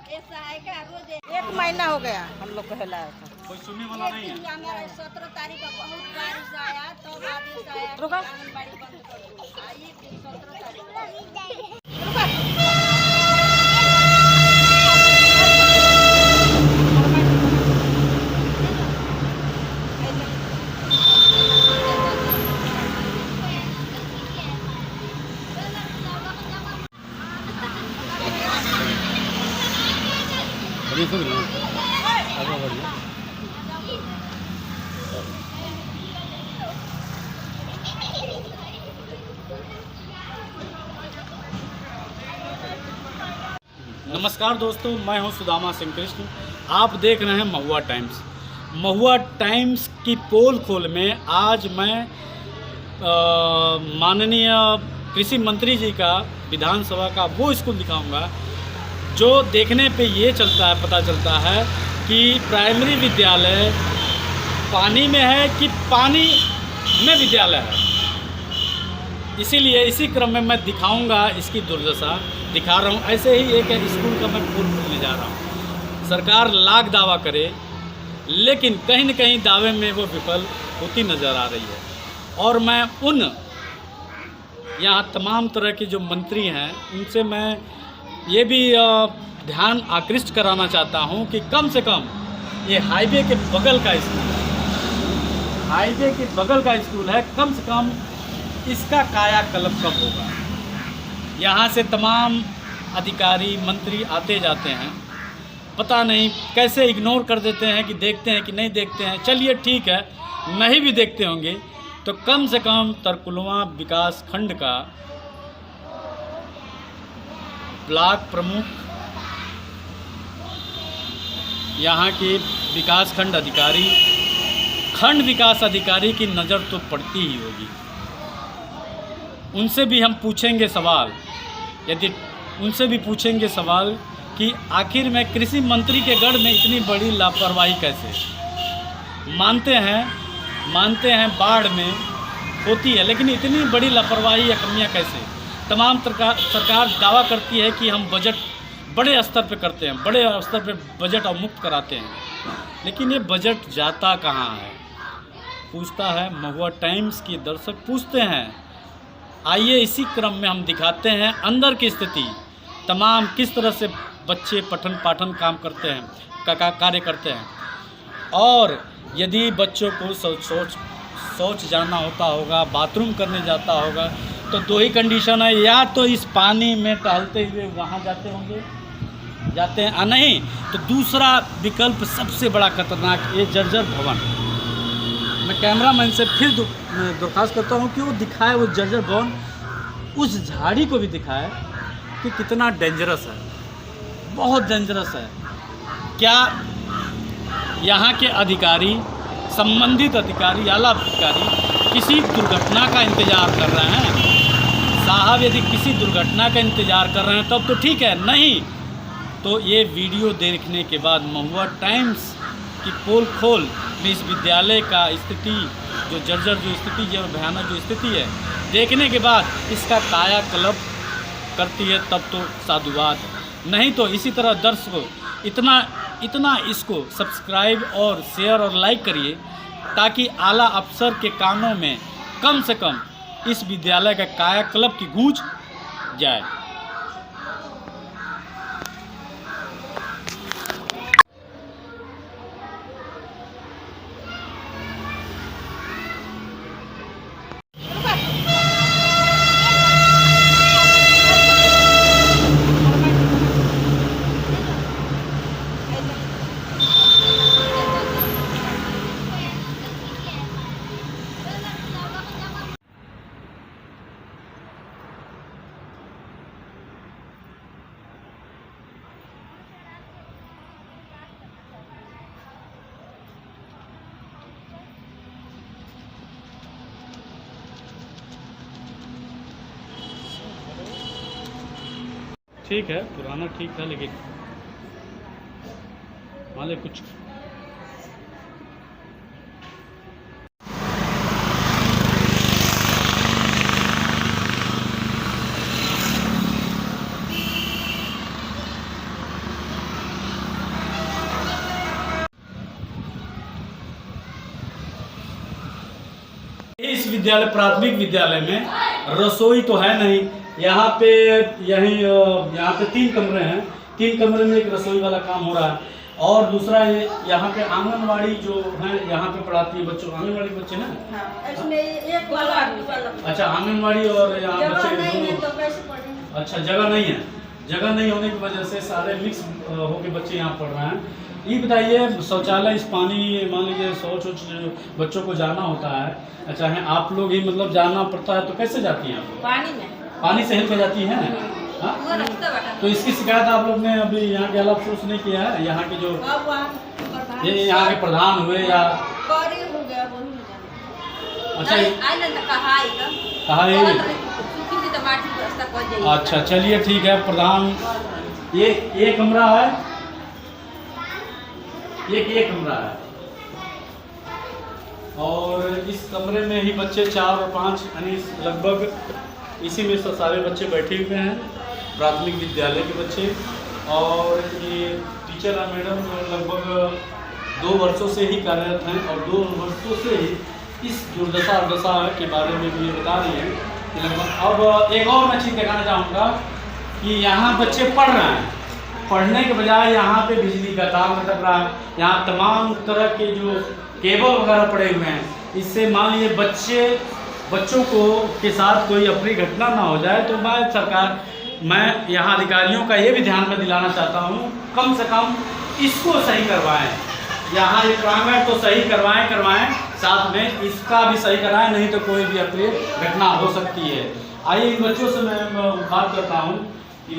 एक महीना हो गया हम लोग को हिलाया था। कोई सुनने वाला नहीं है। 17 तारीख को बहुत बारिश आया तो आदेश आया आंगनबाड़ी बंद कर दो। आई 17 तारीख नमस्कार दोस्तों, मैं हूं सुदामा सिंह कृष्ण। आप देख रहे हैं महुआ टाइम्स। महुआ टाइम्स की पोल खोल में आज मैं माननीय कृषि मंत्री जी का विधानसभा का वो स्कूल दिखाऊंगा जो देखने पे ये चलता है, पता चलता है कि प्राइमरी विद्यालय पानी में है कि पानी में विद्यालय है। इसीलिए इसी क्रम में मैं दिखाऊंगा इसकी दुर्दशा दिखा रहा हूँ। ऐसे ही एक स्कूल का मैं पोल खोलने जा रहा हूँ। सरकार लाख दावा करे लेकिन कहीं न कहीं दावे में वो विफल होती नज़र आ रही है। और मैं उन यहाँ तमाम तरह के जो मंत्री हैं उनसे मैं ये भी ध्यान आकृष्ट कराना चाहता हूँ कि कम से कम ये हाईवे के बगल का स्कूल है, हाईवे के बगल का स्कूल है, कम से कम इसका कायाकल्प कब होगा। यहाँ से तमाम अधिकारी मंत्री आते जाते हैं, पता नहीं कैसे इग्नोर कर देते हैं कि देखते हैं कि नहीं देखते हैं। चलिए ठीक है, नहीं भी देखते होंगे तो कम से कम तरकुलवा विकास खंड का ब्लॉक प्रमुख, यहाँ के विकास खंड अधिकारी, खंड विकास अधिकारी की नज़र तो पड़ती ही होगी। उनसे भी हम पूछेंगे सवाल, यदि उनसे भी पूछेंगे सवाल कि आखिर में कृषि मंत्री के गढ़ में इतनी बड़ी लापरवाही कैसे। मानते हैं बाढ़ में होती है, लेकिन इतनी बड़ी लापरवाही या कमियां कैसे। तमाम सरकार दावा करती है कि हम बजट बड़े स्तर पे करते हैं, बड़े स्तर पे बजट अवमुक्त कराते हैं, लेकिन ये बजट जाता कहाँ है, पूछता है महुआ टाइम्स के दर्शक पूछते हैं। आइए इसी क्रम में हम दिखाते हैं अंदर की स्थिति, तमाम किस तरह से बच्चे पठन पाठन काम करते हैं, कार्य करते हैं। और यदि बच्चों को शौच जाना होता होगा, बाथरूम करने जाता होगा, तो दो ही कंडीशन है, या तो इस पानी में टहलते हुए वहाँ जाते हैं, नहीं तो दूसरा विकल्प सबसे बड़ा खतरनाक, ये जर्जर भवन। मैं कैमरामैन से फिर दरख्वास्त करता हूँ कि वो दिखाए वो जर्जर भवन, उस झाड़ी को भी दिखाए कि कितना डेंजरस है, बहुत डेंजरस है। क्या यहाँ के अधिकारी, संबंधित अधिकारी, आला अधिकारी किसी दुर्घटना का इंतज़ार कर रहे हैं? साहब यदि किसी दुर्घटना का इंतज़ार कर रहे हैं तब तो ठीक है, नहीं तो ये वीडियो देखने के बाद महुआ टाइम्स की पोल खोल में इस विद्यालय का स्थिति जो जर्जर जो स्थिति, जो भयानक जो स्थिति है, देखने के बाद इसका कायाकल्प करती है तब तो साधुवाद है। नहीं तो इसी तरह दर्शकों इतना इसको सब्सक्राइब और शेयर और लाइक करिए ताकि आला अफसर के कानों में कम से कम इस विद्यालय का कायाकल्प की गूंज जाए। ठीक है, पुराना ठीक था, लेकिन मान लो कुछ इस विद्यालय प्राथमिक विद्यालय में रसोई तो है नहीं। यहाँ पे यहाँ पे 3 कमरे हैं, 3 कमरे में एक रसोई वाला काम हो रहा है। और दूसरा ये यहाँ पे आंगनवाड़ी जो है यहाँ पे पढ़ाती है बच्चों, आंगनवाड़ी बच्चे ना। हाँ, इसमें एक वाला अच्छा, आंगनवाड़ी और यहाँ बच्चे नहीं है तो कैसे पढ़ेंगे? अच्छा, जगह नहीं है, जगह नहीं होने की वजह से सारे मिक्स होके बच्चे यहाँ पढ़ रहे हैं। ये बताइए, शौचालय इस पानी, मान लीजिए शौच बच्चों को जाना होता है, अच्छा है आप लोग ही मतलब जाना पड़ता है, तो कैसे जाती हैं आप? पानी में, पानी से हिल के जाती हैं। हाँ, तो इसकी शिकायत आप लोग ने अभी यहाँ के अलावा अफसोस नहीं किया है? यहाँ के जो ये यहाँ के प्रधान हुए या अच्छा कहा? अच्छा, चलिए ठीक है। प्रधान ये कमरा है, ये कमरा है, और इस कमरे में ही बच्चे 4 और 5 यानी लगभग इसी में से सारे बच्चे बैठे हुए हैं, प्राथमिक विद्यालय के बच्चे। और ये टीचर और मैडम लगभग 2 वर्षों से ही कार्यरत हैं, और 2 वर्षों से ही इस दुर्दशा के बारे में भी बता रही हैं कि लगभग। अब एक और मैं चीज़ दिखाना चाहूँगा कि यहाँ बच्चे पढ़ रहे हैं, पढ़ने के बजाय यहाँ पे बिजली का तार लटक रहा है, यहाँ तमाम तरह के जो केबल वगैरह पड़े हुए हैं। इससे मान लीजिए बच्चों को के साथ कोई अप्रिय घटना ना हो जाए, तो मैं यहाँ अधिकारियों का ये भी ध्यान में दिलाना चाहता हूँ, कम से कम इसको सही करवाएं। यहाँ ये प्रांगण तो सही करवाएं, साथ में इसका भी सही कराएं, नहीं तो कोई भी अप्रिय घटना हो सकती है। आइए इन बच्चों से मैं बात करता हूँ कि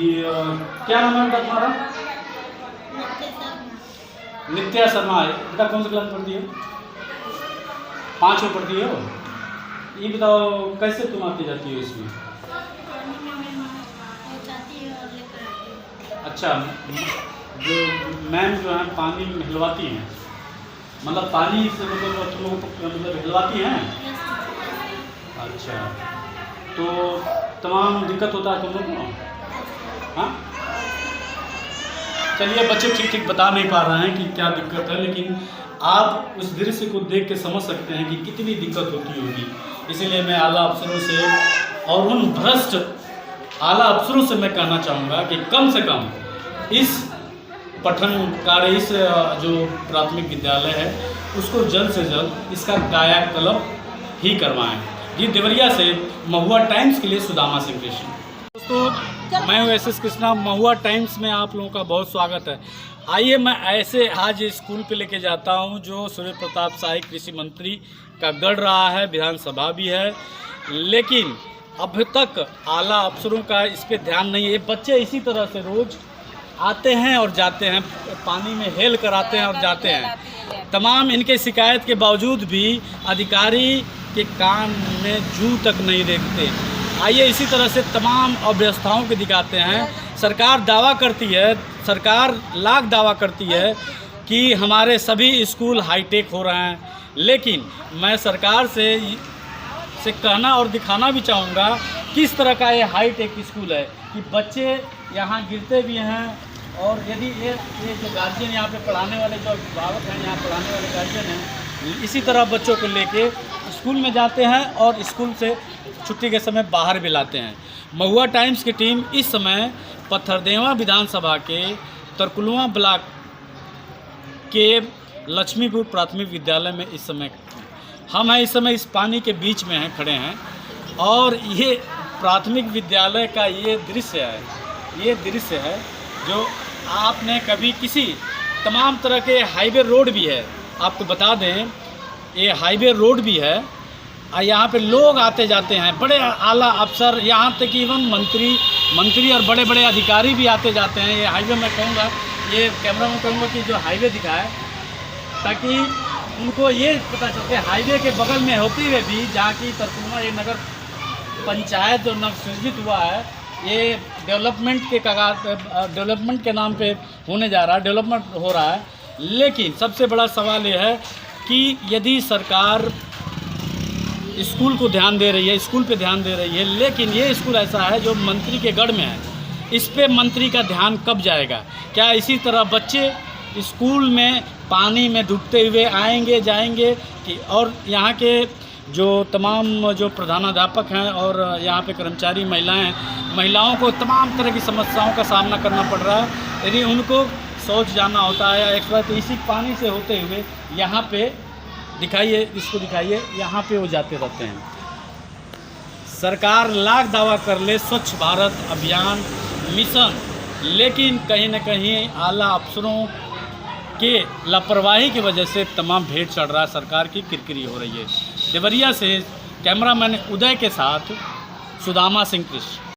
क्या नाम है उनका तुम्हारा? नित्या शर्मा है। बेटा कौन सी क्लास पढ़ती है? 5 में पढ़ती हो? ये बताओ कैसे तुम आती जाती हो इसमें? अच्छा, जो मैम जो है पानी हिलवाती हैं, मतलब पानी से मतलब तुम लोग मतलब हिलवाती हैं? अच्छा, तो तमाम दिक्कत होता है तुम लोग को? हाँ, चलिए बच्चे ठीक बता नहीं पा रहे हैं कि क्या दिक्कत है, लेकिन आप उस दृश्य को देख के समझ सकते हैं कि कितनी दिक्कत होती होगी। इसीलिए मैं आला अफसरों से और उन भ्रष्ट आला अफसरों से मैं कहना चाहूँगा कि कम से कम इस पठन कार्य, इस जो प्राथमिक विद्यालय है उसको जल्द से जल्द इसका कायाकल्प ही करवाएं। जी देवरिया से महुआ टाइम्स के लिए सुदामा सिंह कृष्ण। दोस्तों, मैं हूँ SS कृष्णा। महुआ टाइम्स में आप लोगों का बहुत स्वागत है। आइए मैं ऐसे आज स्कूल पे लेके जाता हूँ जो सूर्य प्रताप शाही कृषि मंत्री का गढ़ रहा है, विधानसभा भी है, लेकिन अब तक आला अफसरों का इस पे ध्यान नहीं है। ये बच्चे इसी तरह से रोज आते हैं और जाते हैं, पानी में हेल कर आते हैं और जाते हैं। तमाम इनके शिकायत के बावजूद भी अधिकारी के कान में जू तक नहीं देखते। आइए इसी तरह से तमाम अव्यवस्थाओं को दिखाते हैं। सरकार दावा करती है, सरकार लाख दावा करती है कि हमारे सभी स्कूल हाईटेक हो रहे हैं, लेकिन मैं सरकार से कहना और दिखाना भी चाहूँगा किस तरह का ये हाईटेक स्कूल है कि बच्चे यहाँ गिरते भी हैं। और यदि ये जो गार्जियन यहाँ पे पढ़ाने वाले जो अभिभावक हैं, यहाँ पढ़ाने वाले गार्जियन हैं, इसी तरह बच्चों को लेके स्कूल में जाते हैं और स्कूल से छुट्टी के समय बाहर भी लाते हैं। महुआ टाइम्स की टीम इस समय पत्थरदेवा विधानसभा के तरकुलवा ब्लॉक के लक्ष्मीपुर प्राथमिक विद्यालय में इस समय हम हैं। इस समय इस पानी के बीच में हैं, खड़े हैं, और ये प्राथमिक विद्यालय का ये दृश्य है जो आपने कभी किसी तमाम तरह के हाईवे रोड भी है, आपको बता दें ये हाईवे रोड भी है, और यहाँ पे लोग आते जाते हैं, बड़े आला अफसर, यहाँ तक कि इवन मंत्री और बड़े बड़े अधिकारी भी आते जाते हैं। ये हाईवे मैं कहूँगा, ये कैमरा में कहूँगा कि जो हाईवे दिखाए, ताकि उनको ये पता चलते हाईवे के बगल में होते हुए भी जहाँ की तरकुलवा ये नगर पंचायत जो नवसृजित हुआ है, ये डेवलपमेंट के नाम पे होने जा रहा है, डेवलपमेंट हो रहा है। लेकिन सबसे बड़ा सवाल ये है कि यदि सरकार स्कूल को ध्यान दे रही है, स्कूल पे ध्यान दे रही है, लेकिन ये स्कूल ऐसा है जो मंत्री के गढ़ में है, इस पे मंत्री का ध्यान कब जाएगा? क्या इसी तरह बच्चे स्कूल में पानी में डूबते हुए आएंगे जाएंगे कि और यहाँ के जो तमाम जो प्रधानाध्यापक हैं और यहाँ पे कर्मचारी महिलाओं को तमाम तरह की समस्याओं का सामना करना पड़ रहा है। यदि उनको शौच जाना होता है या एक्स्ट्रा, तो इसी पानी से होते हुए यहाँ पे दिखाइए, इसको दिखाइए, यहाँ पे वो जाते रहते हैं। सरकार लाख दावा कर ले स्वच्छ भारत अभियान मिशन, लेकिन कहीं न कहीं आला अफसरों के लापरवाही की वजह से तमाम भेंट चढ़ रहा है, सरकार की किरकिरी हो रही है। देवरिया से कैमरामैन उदय के साथ सुदामा सिंह कृष्ण।